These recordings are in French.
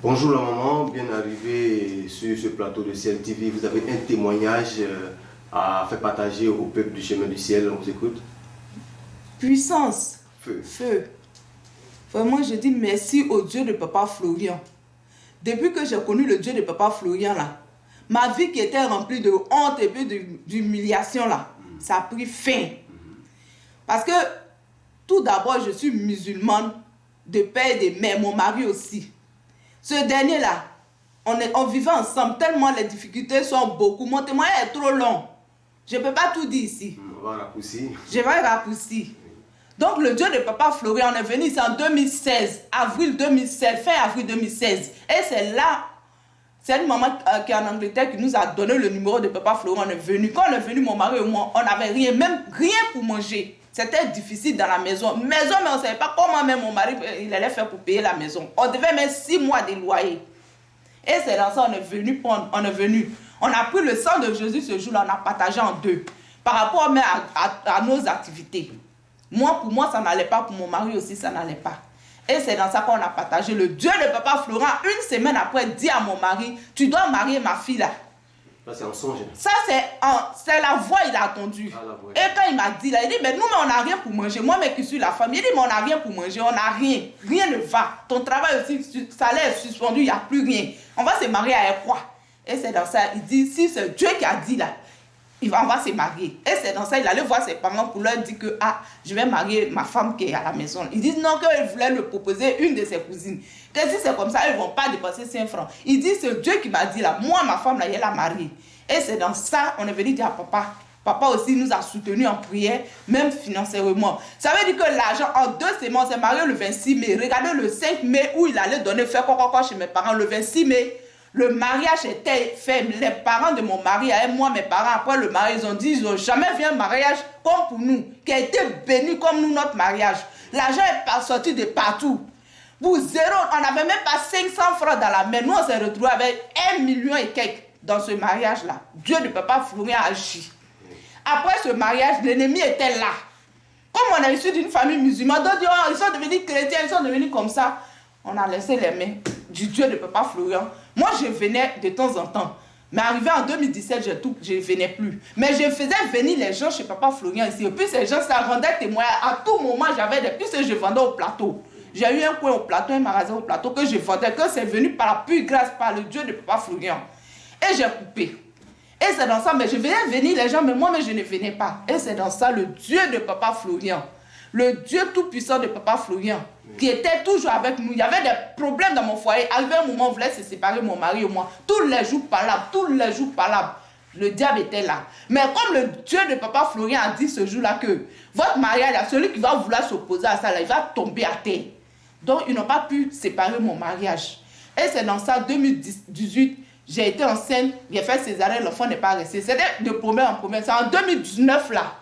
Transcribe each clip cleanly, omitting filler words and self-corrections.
Bonjour la maman, bien arrivé sur ce plateau de Ciel TV. Vous avez un témoignage à faire partager au peuple du chemin du ciel. On vous écoute. Puissance. Feu. Feu. Vraiment, je dis merci au Dieu de Papa Florian. Depuis que j'ai connu le Dieu de Papa Florian, là, ma vie qui était remplie de honte et puis d'humiliation, là, ça a pris fin. Parce que, tout d'abord, je suis musulmane, de père et de mère, mon mari aussi. Ce dernier-là, on vivait ensemble, tellement les difficultés sont beaucoup. Mon témoignage est trop long. Je ne peux pas tout dire ici. On va raccourcir. Je vais raccourcir. Donc, le Dieu de Papa Florian, on est venu ici en 2016, avril 2016, fin avril 2016. Et c'est là, c'est une maman qui est en Angleterre qui nous a donné le numéro de Papa Florian. On est venu. Quand on est venu, mon mari et moi, on n'avait rien, même rien pour manger. C'était difficile dans la maison. Mais on ne savait pas comment même mon mari il allait faire pour payer la maison. On devait mettre 6 mois de loyer. Et c'est dans ça qu'on est venu prendre. On est venu. On a pris le sang de Jésus ce jour-là, on a partagé en deux. Par rapport même à nos activités. Moi, pour moi, ça n'allait pas. Pour mon mari aussi, ça n'allait pas. Et c'est dans ça qu'on a partagé. Le Dieu de Papa Florent, une semaine après, dit à mon mari, tu dois marier ma fille là. Là, c'est un songe. Ça, c'est la voix, il a attendu. Ah, la voix. Et quand il m'a dit là, il dit, mais nous, mais on n'a rien pour manger. Moi, mais qui suis la femme, il dit, mais on n'a rien pour manger, on n'a rien. Rien ne va. Ton travail aussi, salaire est suspendu, il n'y a plus rien. On va se marier à quoi? Et c'est dans ça, il dit, si c'est Dieu qui a dit là, on va se marier. Et c'est dans ça, il allait voir ses parents pour leur dire que, je vais marier ma femme qui est à la maison. Ils disent non, qu'il voulait lui proposer une de ses cousines. Que si c'est comme ça, ils ne vont pas dépenser 5 francs. Il dit, c'est Dieu qui m'a dit là, moi, ma femme là, elle a marié. Et c'est dans ça, on est venu dire à papa. Papa aussi nous a soutenus en prière, même financièrement. Ça veut dire que l'argent, en 2 semaines, on s'est marié le 26 mai. Regardez le 5 mai où il allait donner faire quoi chez mes parents. Le 26 mai, le mariage était fait. Les parents de mon mari, et moi, mes parents, après le mariage, ils ont dit, ils n'ont jamais vu un mariage comme pour nous, qui a été béni comme nous, notre mariage. L'argent est sorti de partout. Pour zéro, on n'avait même pas 500 francs dans la main. Nous, on s'est retrouvés avec 1 million et quelques dans ce mariage-là. Dieu de Papa Florian a agi. Après ce mariage, l'ennemi était là. Comme on est issu d'une famille musulmane, d'autres disent, ils sont devenus chrétiens, ils sont devenus comme ça. On a laissé les mains du Dieu de Papa Florian. Moi, je venais de temps en temps. Mais arrivé en 2017, je ne venais plus. Mais je faisais venir les gens chez Papa Florian ici. Et puis ces gens, ça rendait témoin. À tout moment, j'avais des puces que je vendais au plateau. J'ai eu un coin au plateau, un magasin au plateau que je vendais, que c'est venu par la pure grâce, par le Dieu de Papa Florian. Et j'ai coupé. Et c'est dans ça, mais je venais venir les gens, mais moi, je ne venais pas. Et c'est dans ça, le Dieu de Papa Florian, le Dieu tout-puissant de Papa Florian, qui était toujours avec nous. Il y avait des problèmes dans mon foyer. Arrivé un moment, on voulait se séparer, mon mari et moi. Tous les jours palabre. Le diable était là. Mais comme le Dieu de Papa Florian a dit ce jour-là que votre mariage, celui qui va vouloir s'opposer à ça, là, il va tomber à terre. Donc, ils n'ont pas pu séparer mon mariage. Et c'est dans ça, 2018, j'ai été enceinte, j'ai fait césarienne, l'enfant n'est pas resté. C'était de promesse en promesse. C'est en 2019 là.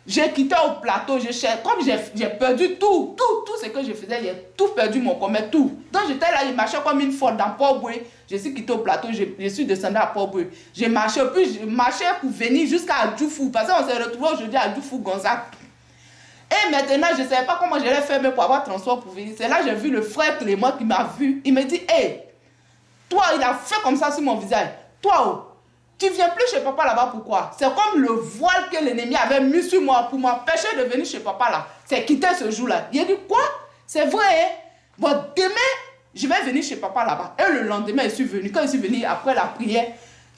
J'ai quitté au plateau, comme j'ai perdu tout ce que je faisais, j'ai tout perdu mon commerce, tout. Donc j'étais là, je marchais comme une folle dans Port-Boué. Je suis quitté au plateau, je suis descendu à Port-Boué. J'ai marché, puis je marchais pour venir jusqu'à Adjoufou, parce qu'on s'est retrouvé aujourd'hui à Adjoufou, Gonzague. Et maintenant, je ne savais pas comment j'allais faire pour avoir transport pour venir. C'est là que j'ai vu le frère Clément qui m'a vu. Il me dit, hey, toi, il a fait comme ça sur mon visage. Toi, tu viens plus chez papa là-bas, pourquoi? C'est comme le voile que l'ennemi avait mis sur moi pour m'empêcher de venir chez papa là. C'est quitté ce jour-là. Il a dit, quoi? C'est vrai, hein? Bon, demain, je vais venir chez papa là-bas. Et le lendemain, je suis venu. Quand je suis venu après la prière,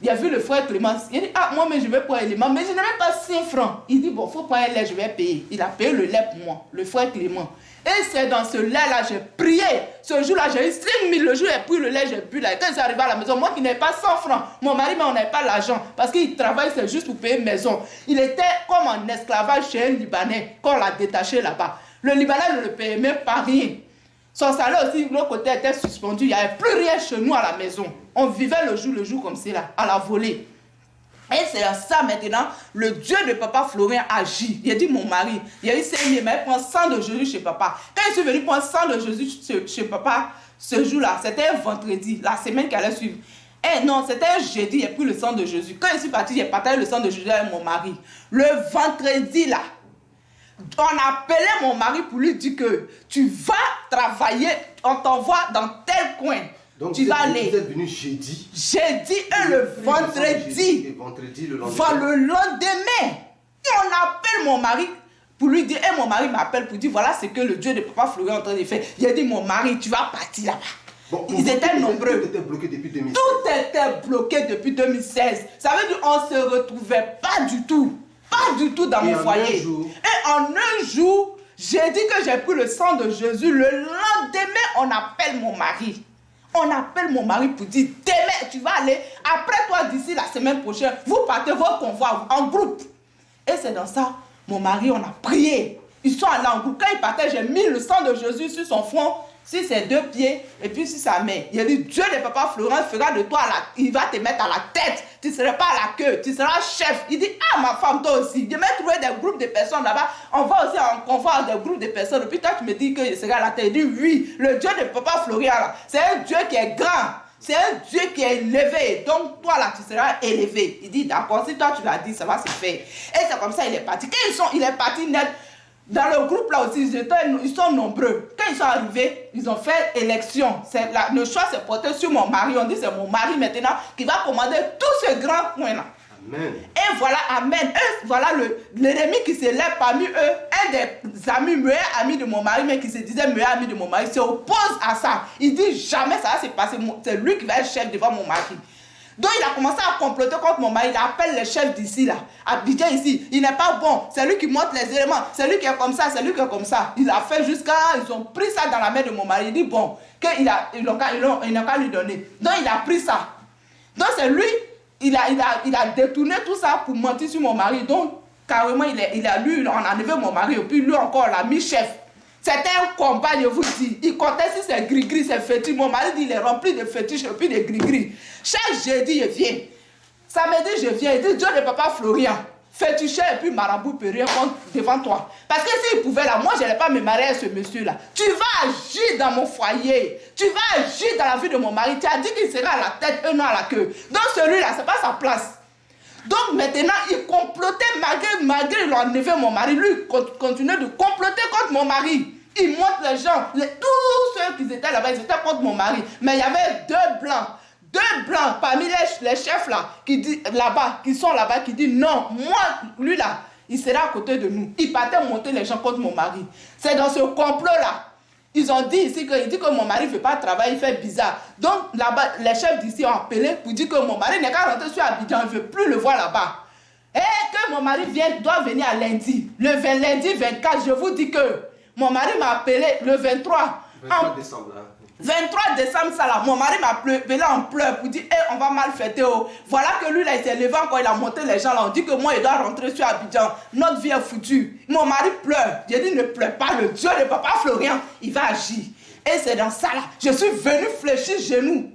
il a vu le frère Clément. Il a dit, moi, mais je vais prendre un élément. Mais je n'ai même pas 5 francs. Il dit, bon, il faut prendre un lait, je vais payer. Il a payé le lait pour moi, le frère Clément. Et c'est dans ce lait-là, j'ai prié. Ce jour-là, j'ai eu 5 000. Le jour, j'ai pris le lait, j'ai bu là. Et quand je suis arrivé à la maison, moi qui n'avais pas 100 francs, mon mari, mais on n'avait pas l'argent. Parce qu'il travaille, c'est juste pour payer une maison. Il était comme en esclavage chez un Libanais, qu'on l'a détaché là-bas. Le Libanais ne le payait même pas rien. Son salaire aussi, de l'autre côté, était suspendu. Il n'y avait plus rien chez nous à la maison. On vivait le jour comme c'est là, à la volée. Et c'est ça maintenant, le Dieu de Papa Florian agit. Il a dit, mon mari, il y a eu 5 000, mais il prend 100 de Jésus chez papa. Quand je suis venu prendre 100 de Jésus chez papa, ce jour-là, c'était un vendredi, la semaine qui allait suivre. Eh non, c'était un jeudi, il a pris le sang de Jésus. Quand je suis parti, j'ai partagé le sang de Jésus avec mon mari. Le vendredi là, on appelait mon mari pour lui dire que tu vas travailler, on t'envoie dans tel coin. Donc tu vas aller. Vous êtes venu jeudi. Jeudi et le vendredi. Et vendredi, le lendemain. Le lendemain. Et on appelle mon mari pour lui dire, et mon mari m'appelle pour dire, voilà ce que le Dieu de Papa Florian est en train de faire. Il a dit, mon mari, tu vas partir là-bas. Bon, ils étaient nombreux. Tout était bloqué depuis 2016. Tout était bloqué depuis 2016. Ça veut dire qu'on ne se retrouvait pas du tout. Pas du tout dans mon foyer. Et en un jour, j'ai dit que j'ai pris le sang de Jésus. Le lendemain, on appelle mon mari. On appelle mon mari pour dire, demain, tu vas aller. Après toi, d'ici la semaine prochaine, vous partez vos convois en groupe. Et c'est dans ça, mon mari, on a prié. Ils sont allés en groupe. Quand ils partaient, j'ai mis le sang de Jésus sur son front, sur ses 2 pieds et puis sur sa main. Il a dit, Dieu de Papa Florent fera de toi, il va te mettre à la tête. Tu ne seras pas à la queue, tu seras chef. Il dit, ah ma femme, toi aussi. Je vais trouver des groupes de personnes là-bas. On va aussi en convoi des groupes de personnes. Et puis toi, tu me dis que je serai à la tête. Il dit, oui, le Dieu de Papa Florian, c'est un Dieu qui est grand. C'est un Dieu qui est élevé. Donc, toi, là, tu seras élevé. Il dit, d'accord, si toi, tu l'as dit, ça va se faire. Et c'est comme ça, il est parti. Quand il est parti net, dans le groupe, là aussi, ils sont nombreux. Quand ils sont arrivés, ils ont fait élection. Le choix s'est porté sur mon mari. On dit, c'est mon mari maintenant qui va commander tout ce grand coin-là. Amen. Et voilà, amen. Et voilà l'ennemi qui se lève parmi eux. Un des amis, meilleurs amis de mon mari, mais qui se disait meilleur ami de mon mari, se oppose à ça. Il dit jamais ça va se passer. C'est lui qui va être chef devant mon mari. Donc il a commencé à comploter contre mon mari. Il appelle les chefs d'ici, là. Abidjan ici. Il n'est pas bon. C'est lui qui montre les éléments. C'est lui qui est comme ça. C'est lui qui est comme ça. Il a fait jusqu'à. Ils ont pris ça dans la main de mon mari. Il dit bon, qu'ils n'ont qu'à lui donner. Donc il a pris ça. Donc c'est lui. Il a détourné tout ça pour mentir sur mon mari. Donc, carrément, lui, on a enlevé mon mari. Et puis, lui encore, l'a mis chef. C'était un combat, je vous dis. Il comptait sur ses gris-gris, ses fétiches. Mon mari dit, il est rempli de fétiches et puis de gris-gris. Chaque jeudi, je viens. Samedi, je viens. Il dit, Dieu de Papa Florian, fétiché et puis marabout peut rien devant toi. Parce que s'il pouvait là, moi, je n'allais pas me marier à ce monsieur-là. Tu vas agir dans mon foyer. Tu vas agir dans la vie de mon mari. Tu as dit qu'il sera à la tête et non à la queue. Donc celui-là, ce n'est pas sa place. Donc maintenant, il complotait malgré il a enlevé mon mari. Lui, il continuait de comploter contre mon mari. Il montre les gens. Tous ceux qui étaient là-bas, ils étaient contre mon mari. Mais il y avait 2 blancs. 2 blancs parmi les chefs là, qui sont là-bas, qui disent non, moi, lui là, il sera à côté de nous. Il partait monter les gens contre mon mari. C'est dans ce complot-là. Ils ont dit ici que mon mari ne veut pas travailler, il fait bizarre. Donc là-bas, les chefs d'ici ont appelé pour dire que mon mari n'est qu'à rentrer sur Abidjan, il ne veut plus le voir là-bas. Et que mon mari doit venir à lundi. Lundi 24, je vous dis que mon mari m'a appelé le 23. 23 décembre, hein. 23 décembre, ça là, mon mari m'a appelé en pleurs pour dire, on va mal fêter. Oh. Voilà que lui, là, il s'est levé encore, il a monté les gens là. On dit que moi, il doit rentrer sur Abidjan. Notre vie est foutue. Mon mari pleure. J'ai dit, ne pleure pas, le Dieu de Papa Florian, il va agir. Et c'est dans ça là, je suis venu fléchir genoux.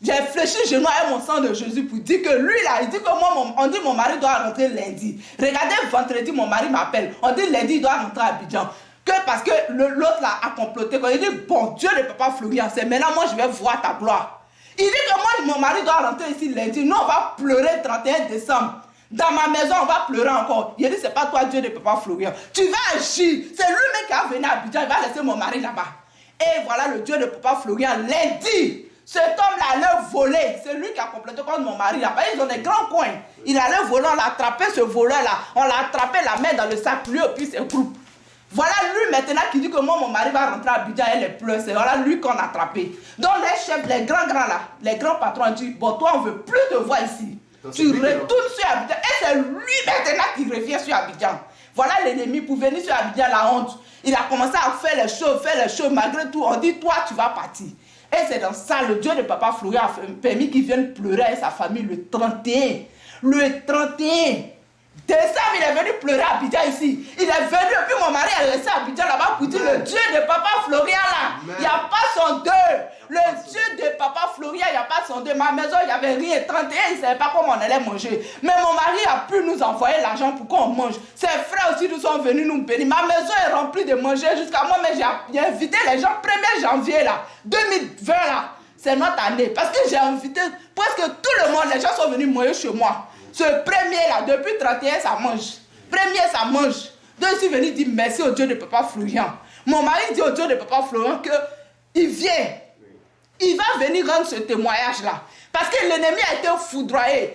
J'ai fléchi genoux avec mon sang de Jésus pour dire que lui là, il dit que moi, on dit mon mari doit rentrer lundi. Regardez, vendredi, mon mari m'appelle. On dit lundi, il doit rentrer à Abidjan. Que parce que l'autre là a comploté. Quand il dit, bon, Dieu de Papa Florian, c'est maintenant moi je vais voir ta gloire. Il dit que moi, mon mari doit rentrer ici lundi. Nous, on va pleurer le 31 décembre. Dans ma maison, on va pleurer encore. Il dit, c'est pas toi, Dieu de Papa Florian. Tu vas agir. C'est lui-même qui a venu à Abidjan. Il va laisser mon mari là-bas. Et voilà le Dieu de Papa Florian. Lundi, cet homme-là allait voler. C'est lui qui a comploté contre mon mari là-bas. Ils ont des grands coins. Il allait voler. On l'a attrapé, ce voleur-là. On l'a attrapé, la main dans le sac. Lui et puis ses groupes. Voilà lui maintenant qui dit que moi, mon mari va rentrer à Abidjan et les pleurs. C'est voilà lui qu'on a attrapé. Donc les chefs, les grands là, les grands patrons ont dit, bon toi on ne veut plus te voir ici. Donc, tu retournes sur Abidjan. Et c'est lui maintenant qui revient sur Abidjan. Voilà l'ennemi pour venir sur Abidjan, la honte. Il a commencé à faire les choses, malgré tout. On dit, toi tu vas partir. Et c'est dans ça, le Dieu de Papa Florian a permis qu'il vienne pleurer avec sa famille le 31. Le 31 décembre, il est venu pleurer à Abidjan ici. Il est venu et puis mon mari a laissé Abidjan là-bas pour dire le Dieu de Papa Florian là. Il n'y a pas son deux. Le Dieu de Papa Florian, il n'y a pas son deux. Ma maison, il n'y avait rien. 31, il ne savait pas comment on allait manger. Mais mon mari a pu nous envoyer l'argent pour qu'on mange. Ses frères aussi nous sont venus nous bénir. Ma maison est remplie de manger jusqu'à moi. Mais j'ai invité les gens 1er janvier là, 2020 là. C'est notre année. Parce que j'ai invité presque tout le monde. Les gens sont venus manger chez moi. Ce premier là, depuis 31, ça mange. Premier, ça mange. Donc, je suis venu dire merci au Dieu de Papa Florian. Mon mari dit au Dieu de Papa Florian qu'il vient. Il va venir rendre ce témoignage-là. Parce que l'ennemi a été foudroyé.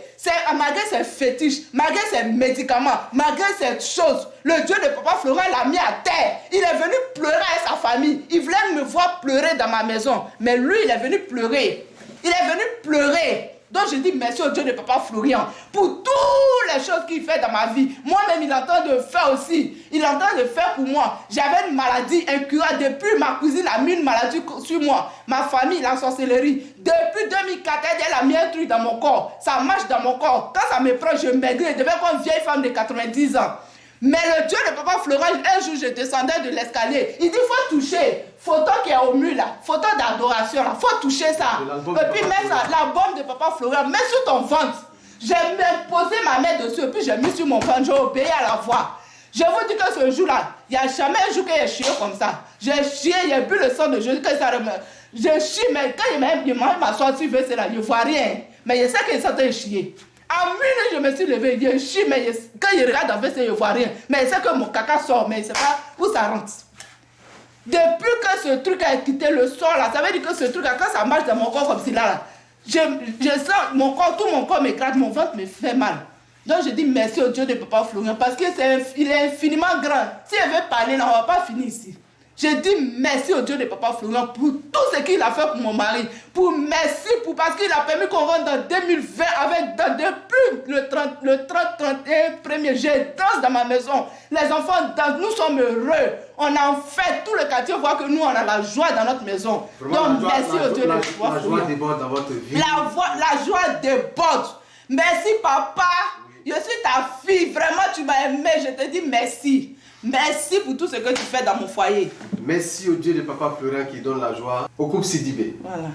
Malgré ses fétiches, malgré ses médicaments, malgré ces choses, le Dieu de Papa Florent l'a mis à terre. Il est venu pleurer avec sa famille. Il voulait me voir pleurer dans ma maison. Mais lui, il est venu pleurer. Il est venu pleurer. Donc je dis merci au Dieu de Papa Florian pour toutes les choses qu'il fait dans ma vie. Moi-même, il est en train de faire aussi. Il est en train de faire pour moi. J'avais une maladie incurable. Depuis, ma cousine a mis une maladie sur moi. Ma famille, la sorcellerie. Depuis 2004, elle a mis un truc dans mon corps. Ça marche dans mon corps. Quand ça me prend, je maigris. Je deviens comme une vieille femme de 90 ans. Mais le Dieu de Papa Florent, un jour, je descendais de l'escalier. Il dit, il faut toucher. Photo qui est au mur là. Photo d'adoration là. Il faut toucher ça. Et puis, mets ça, l'album de Papa Florent. Mets sur ton ventre. J'ai posé ma main dessus. Et puis, j'ai mis sur mon ventre. J'ai obéi à la voix. Je vous dis que ce jour-là, il n'y a jamais un jour que j'ai chié comme ça. J'ai chié, j'ai bu le sang de Jésus. Je chie, mais quand il m'a sorti, c'est là, je ne vois rien. Mais je sais qu'il s'est chier. À minuit, je me suis levé, je chie, mais quand il regarde en fait, je ne vois rien. Mais je sais que mon caca sort, mais je ne sais pas où ça rentre. Depuis que ce truc a quitté le sol, là, ça veut dire que ce truc, quand ça marche dans mon corps comme cela, là, je sens mon corps, tout mon corps m'éclate, mon ventre me fait mal. Donc je dis merci au Dieu de Papa Florian parce qu'il est infiniment grand. Si elle veut parler, là, on ne va pas finir ici. Je dis merci au Dieu de Papa Florian pour tout ce qu'il a fait pour mon mari. Parce qu'il a permis qu'on rentre dans 2020 depuis le 31 premier. Je danse dans ma maison. Les enfants dansent, nous sommes heureux. On en fait, tout le quartier voit que nous on a la joie dans notre maison. Vraiment, donc merci au Dieu de Papa Florian. La joie déborde dans votre vie. La joie déborde. Merci papa. Je suis ta fille. Vraiment tu m'as aimé. Je te dis merci. Merci pour tout ce que tu fais dans mon foyer. Merci au Dieu de Papa Florent qui donne la joie au couple Sidibé. Voilà.